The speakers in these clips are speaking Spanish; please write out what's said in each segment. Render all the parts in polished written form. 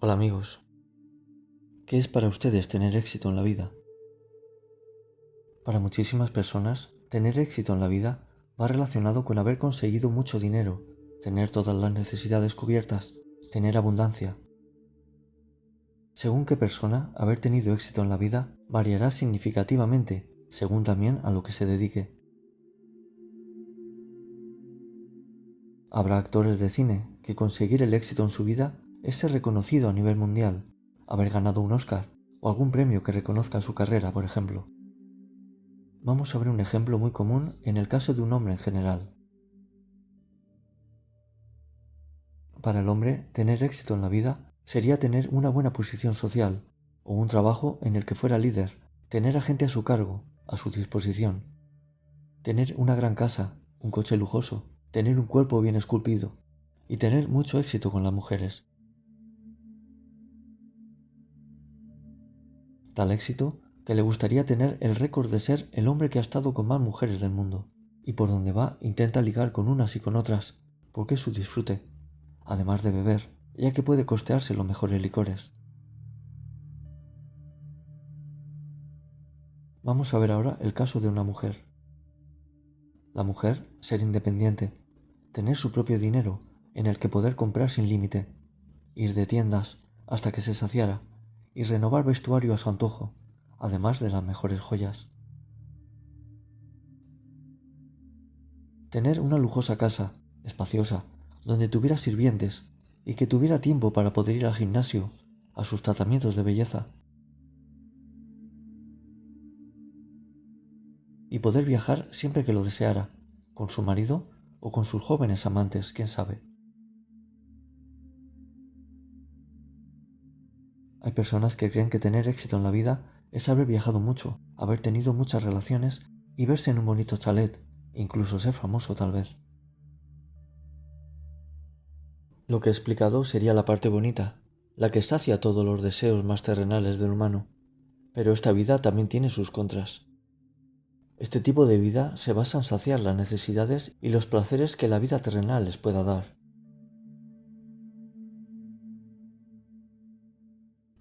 Hola amigos, ¿qué es para ustedes tener éxito en la vida? Para muchísimas personas, tener éxito en la vida va relacionado con haber conseguido mucho dinero, tener todas las necesidades cubiertas, tener abundancia. Según qué persona, haber tenido éxito en la vida variará significativamente, según también a lo que se dedique. Habrá actores de cine que conseguir el éxito en su vida es ser reconocido a nivel mundial, haber ganado un Oscar o algún premio que reconozca su carrera, por ejemplo. Vamos a ver un ejemplo muy común en el caso de un hombre en general. Para el hombre, tener éxito en la vida sería tener una buena posición social, o un trabajo en el que fuera líder, tener a gente a su cargo, a su disposición, tener una gran casa, un coche lujoso, tener un cuerpo bien esculpido, y tener mucho éxito con las mujeres. Tal éxito que le gustaría tener el récord de ser el hombre que ha estado con más mujeres del mundo, y por donde va intenta ligar con unas y con otras, porque es su disfrute, además de beber, ya que puede costearse los mejores licores. Vamos a ver ahora el caso de una mujer. La mujer, ser independiente, tener su propio dinero en el que poder comprar sin límite, ir de tiendas hasta que se saciara y renovar vestuario a su antojo, además de las mejores joyas. Tener una lujosa casa, espaciosa, donde tuviera sirvientes y que tuviera tiempo para poder ir al gimnasio, a sus tratamientos de belleza, y poder viajar siempre que lo deseara, con su marido o con sus jóvenes amantes, quién sabe. Hay personas que creen que tener éxito en la vida es haber viajado mucho, haber tenido muchas relaciones y verse en un bonito chalet, incluso ser famoso tal vez. Lo que he explicado sería la parte bonita, la que sacia todos los deseos más terrenales del humano, pero esta vida también tiene sus contras. Este tipo de vida se basa en saciar las necesidades y los placeres que la vida terrenal les pueda dar.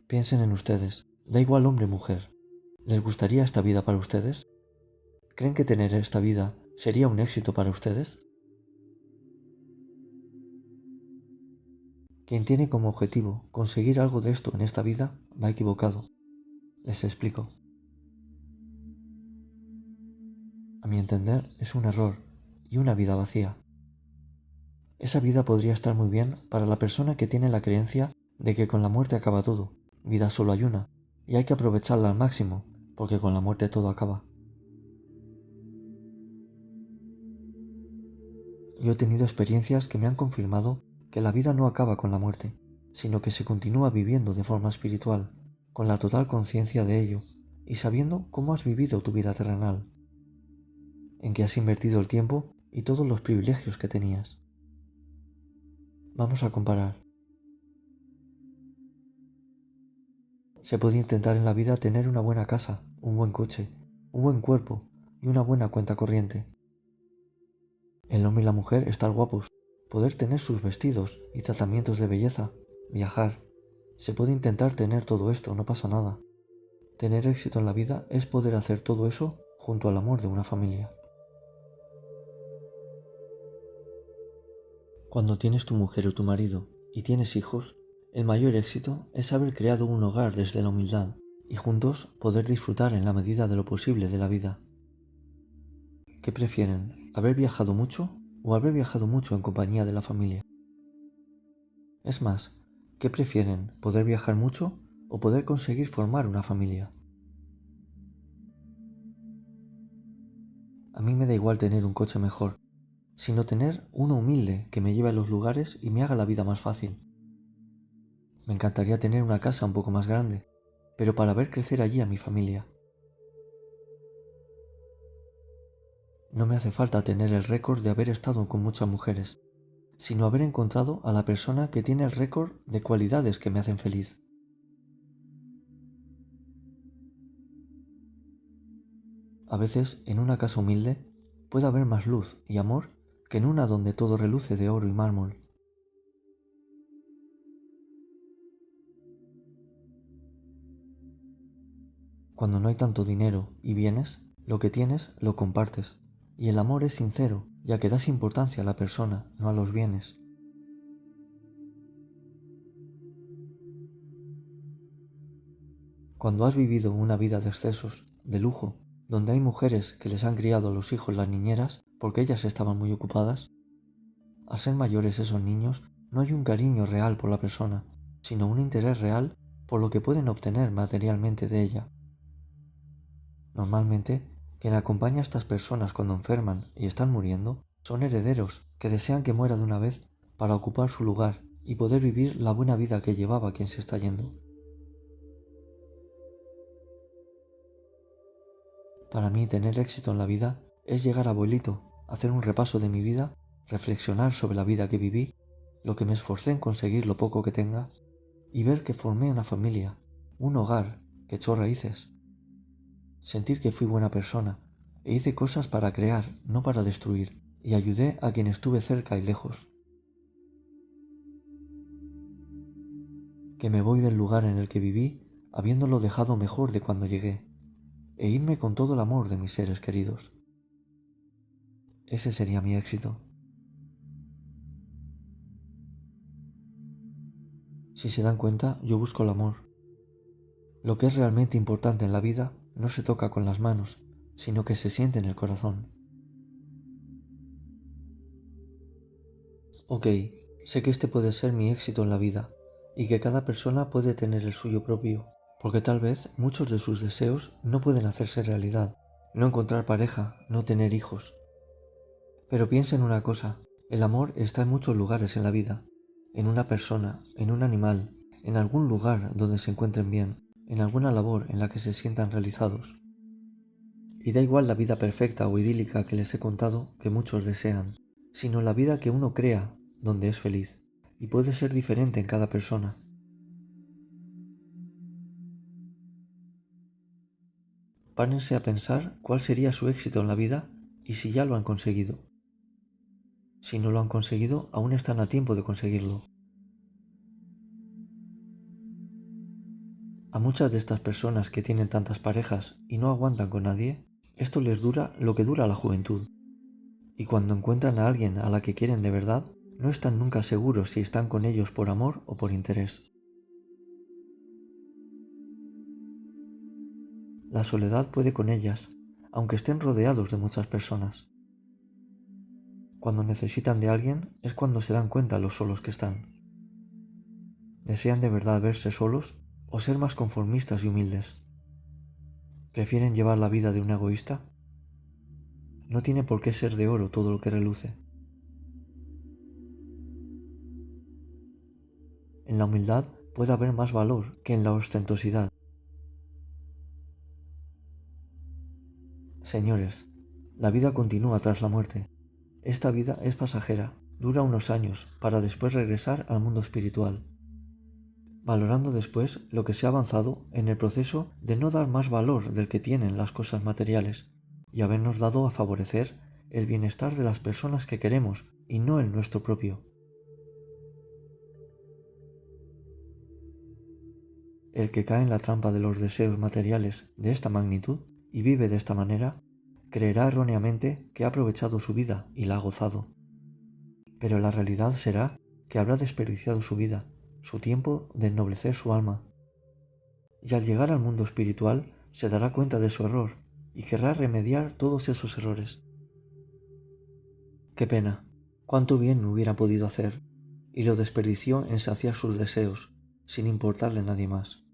Piensen en ustedes, da igual hombre o mujer. ¿Les gustaría esta vida para ustedes? ¿Creen que tener esta vida sería un éxito para ustedes? Quien tiene como objetivo conseguir algo de esto en esta vida va equivocado. Les explico. A mi entender, es un error y una vida vacía. Esa vida podría estar muy bien para la persona que tiene la creencia de que con la muerte acaba todo. Vida solo hay una, y hay que aprovecharla al máximo, porque con la muerte todo acaba. Yo he tenido experiencias que me han confirmado que la vida no acaba con la muerte, sino que se continúa viviendo de forma espiritual, con la total conciencia de ello, y sabiendo cómo has vivido tu vida terrenal, en que has invertido el tiempo y todos los privilegios que tenías. Vamos a comparar. Se puede intentar en la vida tener una buena casa, un buen coche, un buen cuerpo y una buena cuenta corriente. El hombre y la mujer estar guapos, poder tener sus vestidos y tratamientos de belleza, viajar. Se puede intentar tener todo esto, no pasa nada. Tener éxito en la vida es poder hacer todo eso junto al amor de una familia. Cuando tienes tu mujer o tu marido y tienes hijos, el mayor éxito es haber creado un hogar desde la humildad y juntos poder disfrutar en la medida de lo posible de la vida. ¿Qué prefieren? ¿Haber viajado mucho o haber viajado mucho en compañía de la familia? Es más, ¿qué prefieren? ¿Poder viajar mucho o poder conseguir formar una familia? A mí me da igual tener un coche mejor, sino tener uno humilde que me lleve a los lugares y me haga la vida más fácil. Me encantaría tener una casa un poco más grande, pero para ver crecer allí a mi familia. No me hace falta tener el récord de haber estado con muchas mujeres, sino haber encontrado a la persona que tiene el récord de cualidades que me hacen feliz. A veces, en una casa humilde, puede haber más luz y amor que en una donde todo reluce de oro y mármol. Cuando no hay tanto dinero y bienes, lo que tienes lo compartes, y el amor es sincero, ya que das importancia a la persona, no a los bienes. Cuando has vivido una vida de excesos, de lujo, donde hay mujeres que les han criado a los hijos las niñeras porque ellas estaban muy ocupadas, al ser mayores esos niños no hay un cariño real por la persona, sino un interés real por lo que pueden obtener materialmente de ella. Normalmente, quien acompaña a estas personas cuando enferman y están muriendo son herederos que desean que muera de una vez para ocupar su lugar y poder vivir la buena vida que llevaba quien se está yendo. Para mí, tener éxito en la vida es llegar a abuelito, hacer un repaso de mi vida, reflexionar sobre la vida que viví, lo que me esforcé en conseguir lo poco que tenga, y ver que formé una familia, un hogar que echó raíces. Sentir que fui buena persona e hice cosas para crear, no para destruir, y ayudé a quien estuve cerca y lejos. Que me voy del lugar en el que viví habiéndolo dejado mejor de cuando llegué, e irme con todo el amor de mis seres queridos. Ese sería mi éxito. Si se dan cuenta, yo busco el amor. Lo que es realmente importante en la vida no se toca con las manos, sino que se siente en el corazón. Ok, sé que este puede ser mi éxito en la vida, y que cada persona puede tener el suyo propio, porque tal vez muchos de sus deseos no pueden hacerse realidad, no encontrar pareja, no tener hijos. Pero piensa en una cosa, el amor está en muchos lugares en la vida, en una persona, en un animal, en algún lugar donde se encuentren bien, en alguna labor en la que se sientan realizados. Y da igual la vida perfecta o idílica que les he contado que muchos desean, sino la vida que uno crea, donde es feliz, y puede ser diferente en cada persona. Párense a pensar cuál sería su éxito en la vida y si ya lo han conseguido. Si no lo han conseguido, aún están a tiempo de conseguirlo. A muchas de estas personas que tienen tantas parejas y no aguantan con nadie, esto les dura lo que dura la juventud. Y cuando encuentran a alguien a la que quieren de verdad, no están nunca seguros si están con ellos por amor o por interés. La soledad puede con ellas, aunque estén rodeados de muchas personas. Cuando necesitan de alguien es cuando se dan cuenta lo solos que están. ¿Desean de verdad verse solos o ser más conformistas y humildes? ¿Prefieren llevar la vida de un egoísta? No tiene por qué ser de oro todo lo que reluce. En la humildad puede haber más valor que en la ostentosidad. Señores, la vida continúa tras la muerte. Esta vida es pasajera, dura unos años para después regresar al mundo espiritual, valorando después lo que se ha avanzado en el proceso de no dar más valor del que tienen las cosas materiales y habernos dado a favorecer el bienestar de las personas que queremos y no el nuestro propio. El que cae en la trampa de los deseos materiales de esta magnitud y vive de esta manera, creerá erróneamente que ha aprovechado su vida y la ha gozado. Pero la realidad será que habrá desperdiciado su vida, su tiempo de ennoblecer su alma. Y al llegar al mundo espiritual se dará cuenta de su error y querrá remediar todos esos errores. Qué pena, cuánto bien hubiera podido hacer, y lo desperdició en saciar sus deseos, sin importarle a nadie más.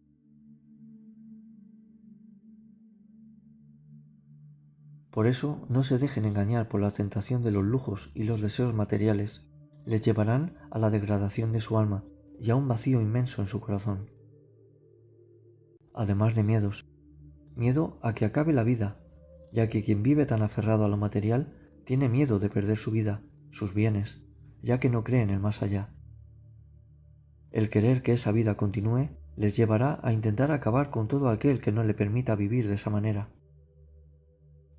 Por eso no se dejen engañar por la tentación de los lujos y los deseos materiales, les llevarán a la degradación de su alma y a un vacío inmenso en su corazón. Además de miedos, miedo a que acabe la vida, ya que quien vive tan aferrado a lo material tiene miedo de perder su vida, sus bienes, ya que no cree en el más allá. El querer que esa vida continúe les llevará a intentar acabar con todo aquel que no le permita vivir de esa manera,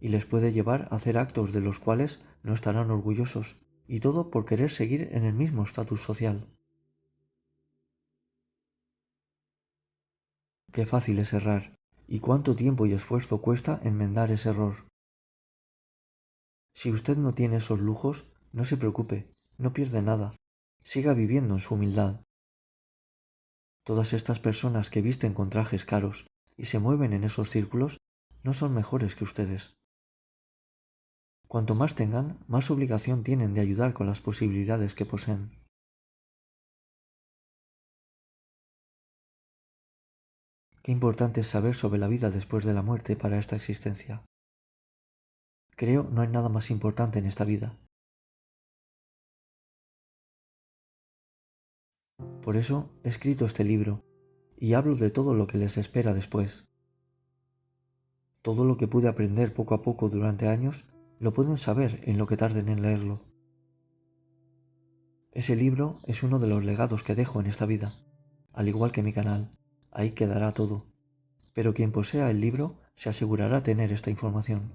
y les puede llevar a hacer actos de los cuales no estarán orgullosos, y todo por querer seguir en el mismo estatus social. Qué fácil es errar, y cuánto tiempo y esfuerzo cuesta enmendar ese error. Si usted no tiene esos lujos, no se preocupe, no pierde nada, siga viviendo en su humildad. Todas estas personas que visten con trajes caros y se mueven en esos círculos no son mejores que ustedes. Cuanto más tengan, más obligación tienen de ayudar con las posibilidades que poseen. Qué importante es saber sobre la vida después de la muerte para esta existencia. Creo no hay nada más importante en esta vida. Por eso he escrito este libro y hablo de todo lo que les espera después. Todo lo que pude aprender poco a poco durante años lo pueden saber en lo que tarden en leerlo. Ese libro es uno de los legados que dejo en esta vida, al igual que mi canal. Ahí quedará todo. Pero quien posea el libro se asegurará tener esta información.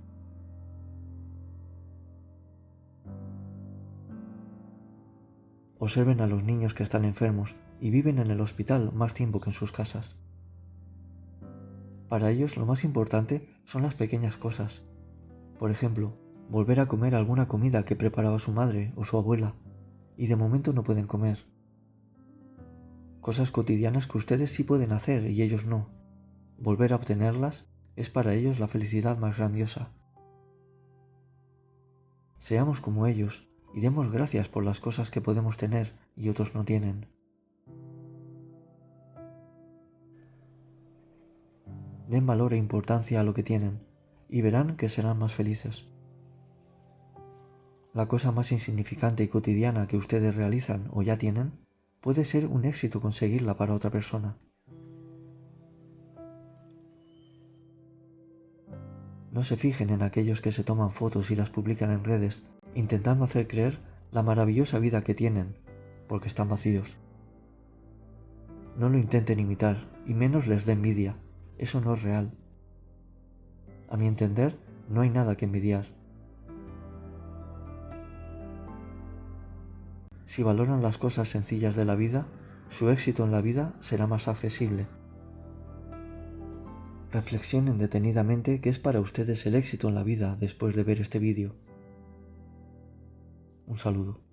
Observen a los niños que están enfermos y viven en el hospital más tiempo que en sus casas. Para ellos lo más importante son las pequeñas cosas. Por ejemplo, volver a comer alguna comida que preparaba su madre o su abuela, y de momento no pueden comer. Cosas cotidianas que ustedes sí pueden hacer y ellos no. Volver a obtenerlas es para ellos la felicidad más grandiosa. Seamos como ellos y demos gracias por las cosas que podemos tener y otros no tienen. Den valor e importancia a lo que tienen y verán que serán más felices. La cosa más insignificante y cotidiana que ustedes realizan o ya tienen puede ser un éxito conseguirla para otra persona. No se fijen en aquellos que se toman fotos y las publican en redes, intentando hacer creer la maravillosa vida que tienen, porque están vacíos. No lo intenten imitar, y menos les dé envidia, eso no es real. A mi entender, no hay nada que envidiar. Si valoran las cosas sencillas de la vida, su éxito en la vida será más accesible. Reflexionen detenidamente qué es para ustedes el éxito en la vida después de ver este vídeo. Un saludo.